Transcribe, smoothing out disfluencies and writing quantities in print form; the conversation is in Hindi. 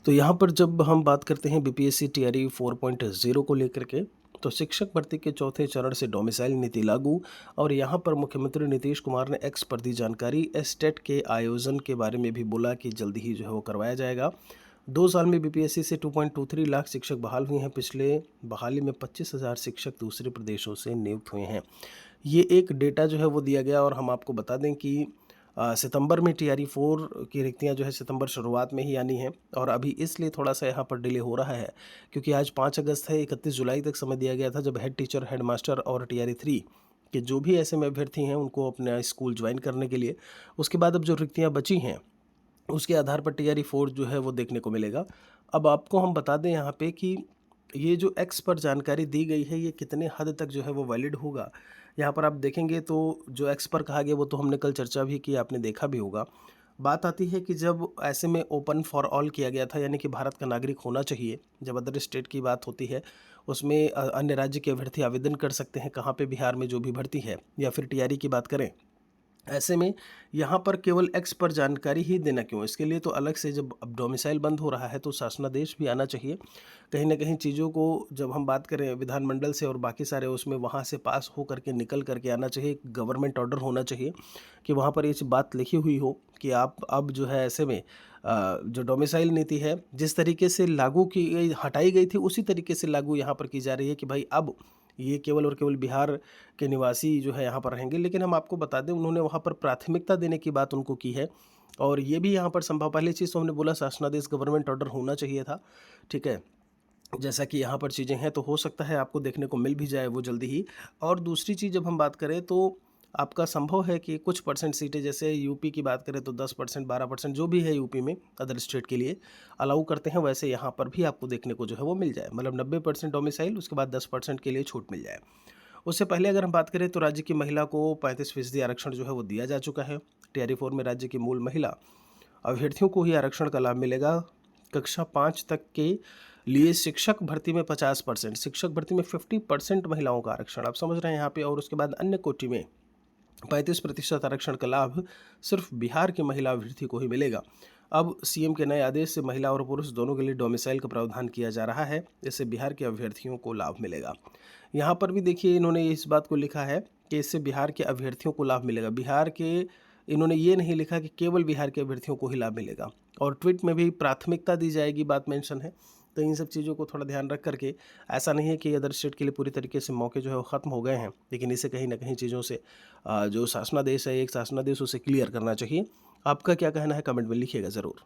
तो यहाँ पर जब हम बात करते हैं बीपीएससी टीआरई 4.0 को लेकर के, तो शिक्षक भर्ती के चौथे चरण से डोमिसाइल नीति लागू। और यहाँ पर मुख्यमंत्री नीतीश कुमार ने एक्स पर दी जानकारी। एसटेट के आयोजन के बारे में भी बोला कि जल्दी ही जो है वो करवाया जाएगा। 2 साल में बीपीएससी से 2.23 लाख शिक्षक बहाल हुए हैं। पिछले बहाली में 25,000 शिक्षक दूसरे प्रदेशों से नियुक्त हुए हैं। ये एक डेटा जो है वो दिया गया। और हम आपको बता दें कि सितंबर में टीआरई 4 की रिक्तियां जो है सितंबर शुरुआत में ही आनी है। और अभी इसलिए थोड़ा सा यहाँ पर डिले हो रहा है क्योंकि आज 5 अगस्त है। 31 जुलाई तक समय दिया गया था जब हेड टीचर, हेड मास्टर और टीआरई 3 के जो भी ऐसे में अभ्यर्थी हैं उनको अपना स्कूल ज्वाइन करने के लिए। उसके बाद अब जो रिक्तियाँ बची हैं उसके आधार पर टीआरई 4 जो है वो देखने को मिलेगा। अब आपको हम बता दें यहाँ पे कि ये जो एक्स पर जानकारी दी गई है ये कितने हद तक जो है वो वैलिड होगा। यहाँ पर आप देखेंगे तो जो एक्स पर कहा गया वो तो हमने कल चर्चा भी की, आपने देखा भी होगा। बात आती है कि जब ऐसे में ओपन फॉर ऑल किया गया था, यानी कि भारत का नागरिक होना चाहिए, जब अदर स्टेट की बात होती है उसमें अन्य राज्य के अभ्यर्थी आवेदन कर सकते हैं कहाँ पे, बिहार में जो भी भर्ती है, या फिर टीआरई की बात करें। ऐसे में यहाँ पर केवल एक्स पर जानकारी ही देना क्यों? इसके लिए तो अलग से जब अब डोमिसाइल बंद हो रहा है तो शासनादेश भी आना चाहिए। कहीं न कहीं चीज़ों को जब हम बात करें विधानमंडल से और बाकी सारे उसमें वहाँ से पास हो करके निकल करके आना चाहिए। गवर्नमेंट ऑर्डर होना चाहिए कि वहाँ पर ये बात लिखी हुई हो कि आप अब जो है ऐसे में जो डोमिसाइल नीति है जिस तरीके से लागू की गई, हटाई गई थी, उसी तरीके से लागू यहाँ पर की जा रही है कि भाई अब ये केवल और केवल बिहार के निवासी जो है यहाँ पर रहेंगे। लेकिन हम आपको बता दें उन्होंने वहाँ पर प्राथमिकता देने की बात उनको की है। और ये भी यहाँ पर संभव, पहली चीज़ तो हमने बोला शासनादेश गवर्नमेंट ऑर्डर होना चाहिए था, ठीक है। जैसा कि यहाँ पर चीज़ें हैं तो हो सकता है आपको देखने को मिल भी जाए वो जल्दी ही। और दूसरी चीज़ जब हम बात करें तो आपका संभव है कि कुछ परसेंट सीटें, जैसे यूपी की बात करें तो 10% 12% जो भी है यूपी में अदर स्टेट के लिए अलाउ करते हैं, वैसे यहाँ पर भी आपको देखने को जो है वो मिल जाए। मतलब 90% डोमिसाइल, उसके बाद 10% के लिए छूट मिल जाए। उससे पहले अगर हम बात करें तो राज्य की महिला को 35% आरक्षण जो है वो दिया जा चुका है। टीआरई 4 में राज्य की मूल महिला अभ्यर्थियों को ही आरक्षण का लाभ मिलेगा। कक्षा 5 तक के लिए शिक्षक भर्ती में 50%, शिक्षक भर्ती में 50% महिलाओं का आरक्षण, आप समझ रहे हैं यहाँ पे। और उसके बाद अन्य कोटि में 35% आरक्षण का लाभ सिर्फ बिहार की महिला अभ्यर्थी को ही मिलेगा। अब सीएम के नए आदेश से महिला और पुरुष दोनों के लिए डोमिसाइल का प्रावधान किया जा रहा है। इससे बिहार के अभ्यर्थियों को लाभ मिलेगा। यहाँ पर भी देखिए इन्होंने इस बात को लिखा है कि इससे बिहार के अभ्यर्थियों को लाभ मिलेगा। बिहार के, इन्होंने ये नहीं लिखा कि केवल बिहार के अभ्यर्थियों को ही लाभ मिलेगा। और ट्वीट में भी प्राथमिकता दी जाएगी बात मेंशन है। तो इन सब चीज़ों को थोड़ा ध्यान रख करके, ऐसा नहीं है कि अदर स्टेट के लिए पूरी तरीके से मौके जो है वो ख़त्म हो गए हैं, लेकिन इसे कहीं ना कहीं चीज़ों से जो शासनादेश है, एक शासनादेश, उसे क्लियर करना चाहिए। आपका क्या कहना है कमेंट में लिखिएगा ज़रूर।